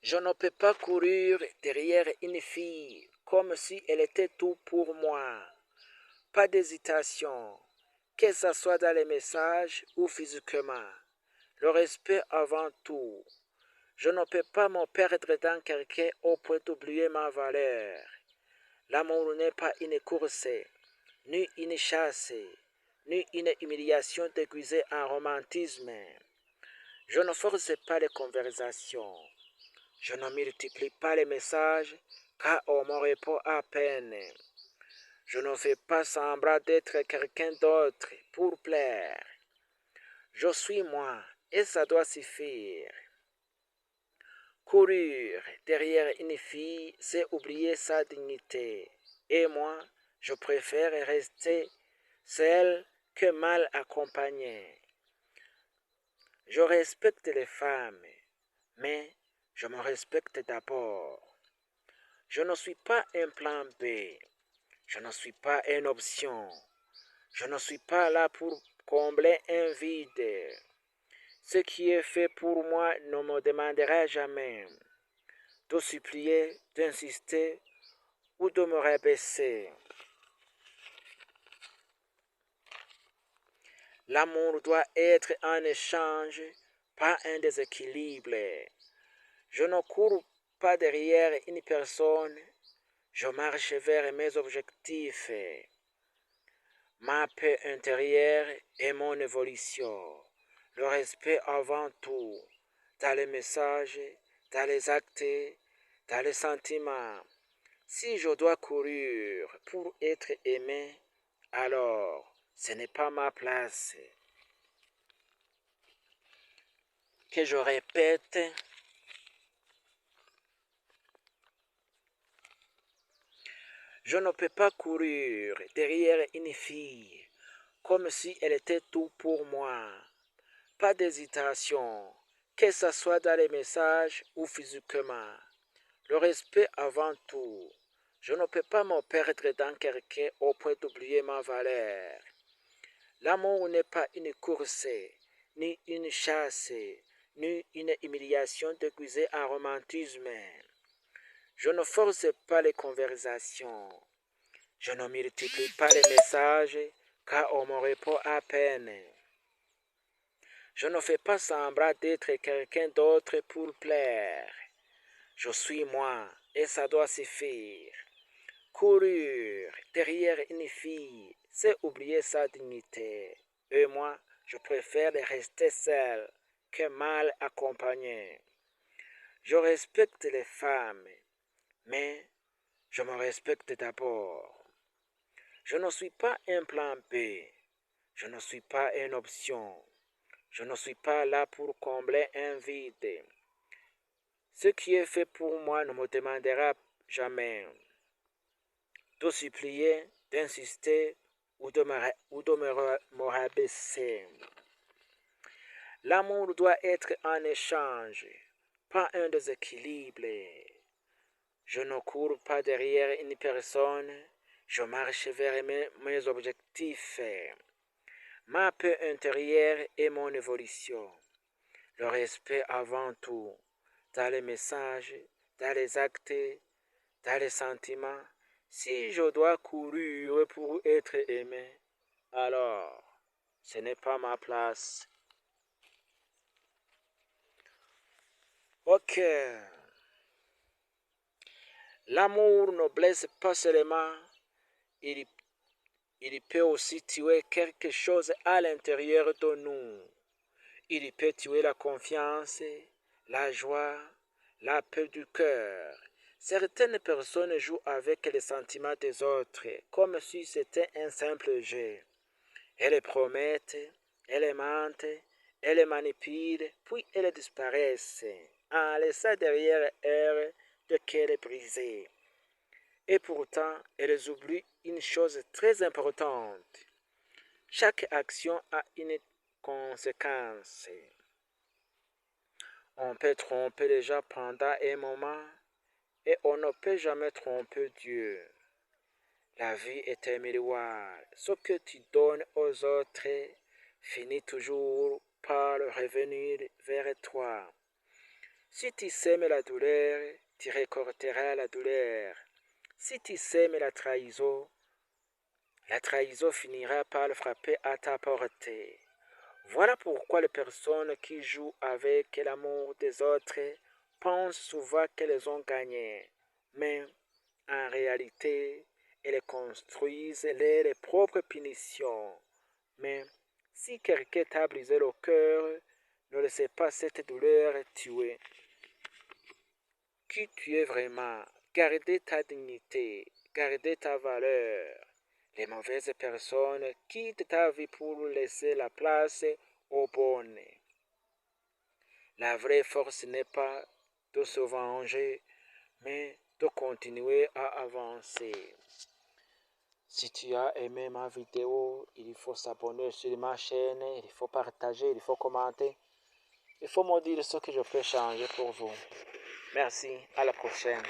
Je ne peux pas courir derrière une fille comme si elle était tout pour moi. Pas d'hésitation, que ce soit dans les messages ou physiquement. Le respect avant tout. Je ne peux pas me perdre dans quelqu'un au point d'oublier ma valeur. L'amour n'est pas une course, ni une chasse, ni une humiliation déguisée en romantisme. Je ne force pas les conversations. Je ne multiplie pas les messages car on me répond à peine. Je ne fais pas semblant d'être quelqu'un d'autre pour plaire. Je suis moi et ça doit suffire. Courir derrière une fille, c'est oublier sa dignité. Et moi, je préfère rester seul que mal accompagné. Je respecte les femmes, mais je me respecte d'abord. Je ne suis pas un plan B. Je ne suis pas une option. Je ne suis pas là pour combler un vide. Ce qui est fait pour moi ne me demandera jamais de supplier, d'insister ou de me rabaisser. L'amour doit être un échange, pas un déséquilibre. Je ne cours pas derrière une personne, je marche vers mes objectifs. Ma paix intérieure est mon évolution. Le respect avant tout, dans les messages, dans les actes, dans les sentiments. Si je dois courir pour être aimé, alors ce n'est pas ma place. Que je répète, je ne peux pas courir derrière une fille comme si elle était tout pour moi. Pas d'hésitation, que ce soit dans les messages ou physiquement. Le respect avant tout. Je ne peux pas me perdre dans quelqu'un au point d'oublier ma valeur. L'amour n'est pas une course, ni une chasse, ni une humiliation déguisée en romantisme. Je ne force pas les conversations. Je ne multiplie pas les messages car on me répond à peine. Je ne fais pas semblant d'être quelqu'un d'autre pour plaire. Je suis moi et ça doit suffire. Courir derrière une fille, c'est oublier sa dignité. Et moi, je préfère rester seul que mal accompagné. Je respecte les femmes, mais je me respecte d'abord. Je ne suis pas un plan B. Je ne suis pas une option. Je ne suis pas là pour combler un vide. Ce qui est fait pour moi ne me demandera jamais de supplier, d'insister ou me rabaisser. L'amour doit être un échange, pas un déséquilibre. Je ne cours pas derrière une personne, je marche vers mes objectifs. Ma paix intérieure est mon évolution. Le respect avant tout, dans les messages, dans les actes, dans les sentiments. Si je dois courir pour être aimé, alors ce n'est pas ma place. Ok. L'amour ne blesse pas seulement, il, il peut aussi tuer quelque chose à l'intérieur de nous. Il peut tuer la confiance, la joie, la paix du cœur. Certaines personnes jouent avec les sentiments des autres comme si c'était un simple jeu. Elles promettent, elles mentent, elles manipulent, puis elles disparaissent en laissant derrière elles de cœur brisé. Et pourtant, elles oublient une chose très importante. Chaque action a une conséquence. On peut tromper les gens pendant un moment et on ne peut jamais tromper Dieu. La vie est un miroir. Ce que tu donnes aux autres finit toujours par revenir vers toi. Si tu sèmes la douleur, tu récolteras la douleur. Si tu sèmes la trahison finira par le frapper à ta portée. Voilà pourquoi les personnes qui jouent avec l'amour des autres pensent souvent qu'elles ont gagné. Mais en réalité, elles construisent leurs propres punitions. Mais si quelqu'un t'a brisé le cœur, ne laissez pas cette douleur tuer qui tu es vraiment. Gardez ta dignité, gardez ta valeur. Les mauvaises personnes quittent ta vie pour laisser la place aux bonnes. La vraie force n'est pas de se venger, mais de continuer à avancer. Si tu as aimé ma vidéo, il faut s'abonner sur ma chaîne, il faut partager, il faut commenter. Il faut me dire ce que je peux changer pour vous. Merci, à la prochaine.